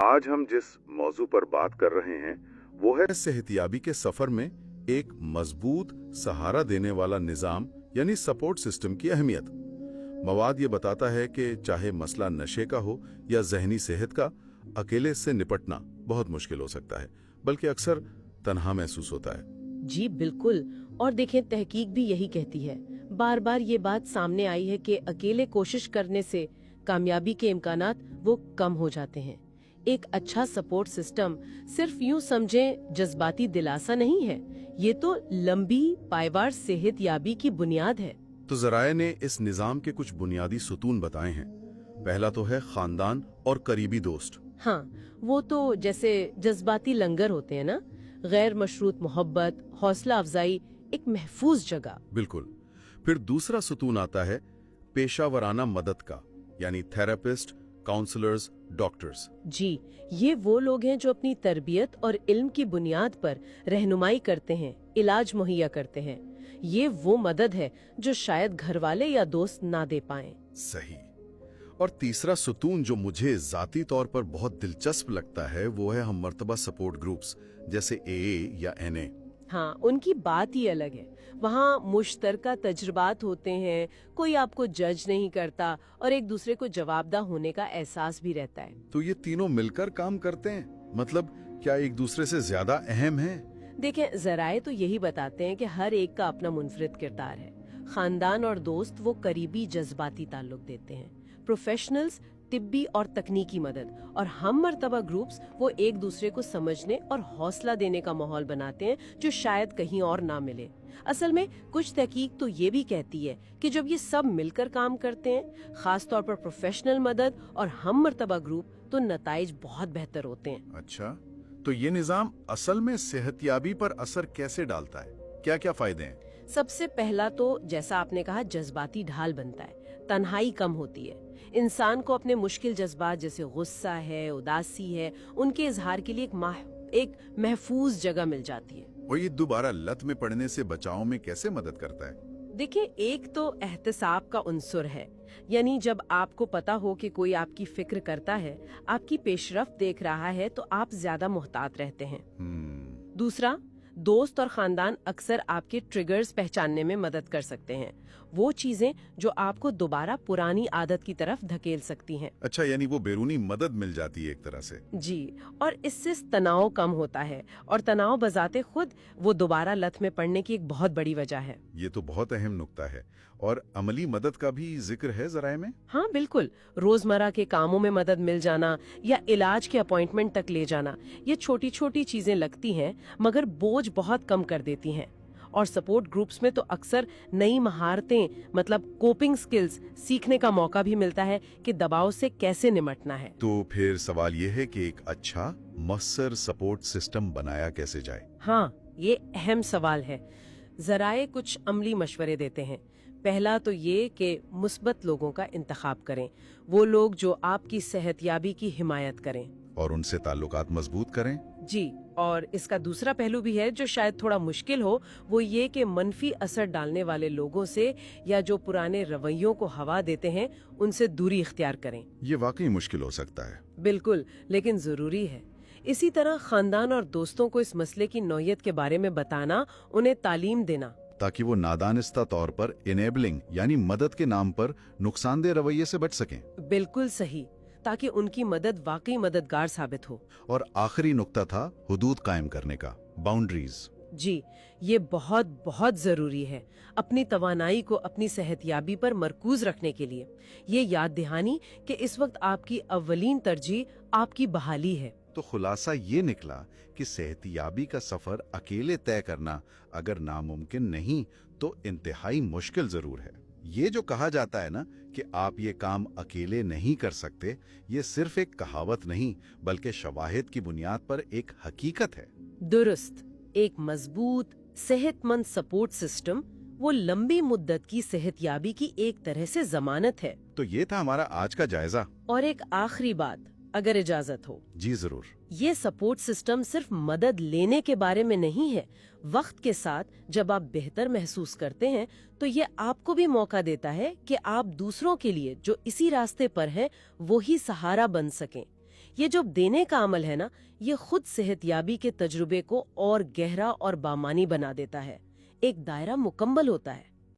आज हम जिस मौजू पर बात कर रहे हैं वो है सेहतयाबी के सफर में एक मजबूत सहारा देने वाला निजाम यानी सपोर्ट सिस्टम की अहमियत। मवाद ये बताता है कि चाहे मसला नशे का हो या जहनी सेहत का, अकेले से निपटना बहुत मुश्किल हो सकता है, बल्कि अक्सर तन्हा महसूस होता है। जी बिल्कुल। और देखें, तहकीक भी यही कहती है। बार बार ये बात सामने आई है कि अकेले कोशिश करने से कामयाबी के इम्कानात वो कम हो जाते हैं। एक अच्छा सपोर्ट सिस्टम सिर्फ यूं समझें जज्बाती दिलासा नहीं है, ये तो लंबी पायवार सेहतयाबी की बुनियाद है। तो जराए ने इस निजाम के कुछ बुनियादी सुतून बताए हैं। पहला तो है खानदान और करीबी दोस्त। हाँ, वो तो जैसे जज्बाती लंगर होते हैं ना, गैर मशरूत मोहब्बत, हौसला अफजाई, एक महफूज जगह। बिल्कुल। फिर दूसरा सुतून आता है पेशावराना मदद का, यानी थेरेपिस्ट, काउंसलर्स, डॉक्टर्स। जी, ये वो लोग हैं जो अपनी तरबियत और इल्म की बुनियाद पर रहनुमाई करते हैं, इलाज मुहैया करते हैं। ये वो मदद है जो शायद घर वाले या दोस्त ना दे पाएं। सही। और तीसरा सुतून जो मुझे जाती तौर पर बहुत दिलचस्प लगता है वो है हम मर्तबा सपोर्ट ग्रुप्स, जैसे AA या NA। हाँ, उनकी बात ही अलग है। वहाँ मुश्तरका तजुर्बात होते हैं, कोई आपको जज नहीं करता और एक दूसरे को जवाबदा होने का एहसास भी रहता है। तो ये तीनों मिलकर काम करते हैं, मतलब क्या एक दूसरे से ज्यादा अहम है? देखें, जराए तो यही बताते हैं कि हर एक का अपना मुनफरिद किरदार है। खानदान और दोस्त वो करीबी जज्बाती ताल्लुक देते हैं, प्रोफेशनल्स तिब्बी और तकनीकी मदद, और हम मर्तबा ग्रुप्स वो एक दूसरे को समझने और हौसला देने का माहौल बनाते हैं जो शायद कहीं और ना मिले। असल में कुछ तहकीक तो ये भी कहती है कि जब ये सब मिलकर काम करते हैं, खास तौर पर प्रोफेशनल मदद और हम मर्तबा ग्रुप, तो नताइज बहुत बेहतर होते हैं। अच्छा, तो ये निजाम असल में सेहतयाबी पर असर कैसे डालता है? क्या क्या फायदे हैं? सबसे पहला तो जैसा आपने कहा, जज्बाती ढाल बनता है, तन्हाई कम होती है। इंसान को अपने मुश्किल जज्बात जैसे गुस्सा है, उदासी है, उनके इजहार के लिए एक महफूज जगह मिल जाती है। और ये दोबारा लत में पड़ने से बचाव में कैसे मदद करता है? देखिए, एक तो एहतिसाब का उन्सुर है, यानी जब आपको पता हो कि कोई आपकी फिक्र करता है, आपकी पेशरफ्त देख रहा है, तो आप ज्यादा मुहतात रहते हैं। दूसरा, दोस्त और खानदान अक्सर आपके ट्रिगर्स पहचानने में मदद कर सकते हैं, वो चीजें जो आपको दोबारा पुरानी आदत की तरफ धकेल सकती हैं। अच्छा, यानी वो बैरूनी मदद मिल जाती है एक तरह से। जी, और इससे तनाव कम होता है, और तनाव बजाते खुद वो दोबारा लत में पड़ने की एक बहुत बड़ी वजह है। ये तो बहुत अहम नुक्ता है। और अमली मदद का भी जिक्र है जराए में? हाँ बिल्कुल, रोजमर्रा के कामों में मदद मिल जाना या इलाज के अपॉइंटमेंट तक ले जाना, ये छोटी छोटी चीजें लगती हैं मगर बोझ बहुत कम कर देती हैं। और सपोर्ट ग्रुप्स में तो अक्सर नई महारतें, मतलब कोपिंग स्किल्स सीखने का मौका भी मिलता है कि दबाव से कैसे निपटना है। तो फिर सवाल ये है कि एक अच्छा मौसर सपोर्ट सिस्टम बनाया कैसे जाए? हाँ, ये अहम सवाल है। जराए कुछ अमली मशवरे देते हैं। पहला तो ये कि मुस्बत लोगों का इंतखाब करें, वो लोग जो आपकी सेहतयाबी की हिमायत करें और उनसे ताल्लुकात मजबूत करें। जी, और इसका दूसरा पहलू भी है जो शायद थोड़ा मुश्किल हो, वो ये कि मनफी असर डालने वाले लोगों से या जो पुराने रवैयों को हवा देते हैं, उनसे दूरी इख्तियार करें। ये वाकई मुश्किल हो सकता है। बिल्कुल, लेकिन जरूरी है। इसी तरह खानदान और दोस्तों को इस मसले की नौयत के बारे में बताना, उन्हें तालीम देना, ताकि वो नादानिस्ता तौर पर इनेबलिंग यानी मदद के नाम पर नुकसानदेह रवैये से बच सकें। बिल्कुल सही, ताकि उनकी मदद वाकई मददगार साबित हो। और आखिरी नुक्ता था हुदूद कायम करने का, बाउंड्रीज। जी, ये बहुत बहुत जरूरी है अपनी तवानाई को अपनी सेहतयाबी पर मरकूज रखने के लिए। ये याद दहानी कि इस वक्त आपकी अव्वलीन तरजीह आपकी बहाली है। तो खुलासा ये निकला कि सेहतयाबी का सफर अकेले तय करना अगर नामुमकिन नहीं तो इंतहाई मुश्किल जरूर है। ये जो कहा जाता है ना कि आप ये काम अकेले नहीं कर सकते, ये सिर्फ एक कहावत नहीं बल्कि शवाहिद की बुनियाद पर एक हकीकत है। दुरुस्त, एक मजबूत सेहतमंद सपोर्ट सिस्टम वो लंबी मुद्दत की सेहतयाबी की एक तरह से जमानत है। तो ये था हमारा आज का जायजा। और एक आखिरी बात, अगर इजाजत हो। जी जरूर। ये सपोर्ट सिस्टम सिर्फ मदद लेने के बारे में नहीं है। वक्त के साथ जब आप बेहतर महसूस करते हैं तो ये आपको भी मौका देता है कि आप दूसरों के लिए जो इसी रास्ते पर है वो ही सहारा बन सकें। یہ جو دینے کا عمل ہے نا، یہ خود صحت یابی کے تجربے کو اور گہرا اور بامانی بنا دیتا ہے، ایک دائرہ مکمل ہوتا ہے۔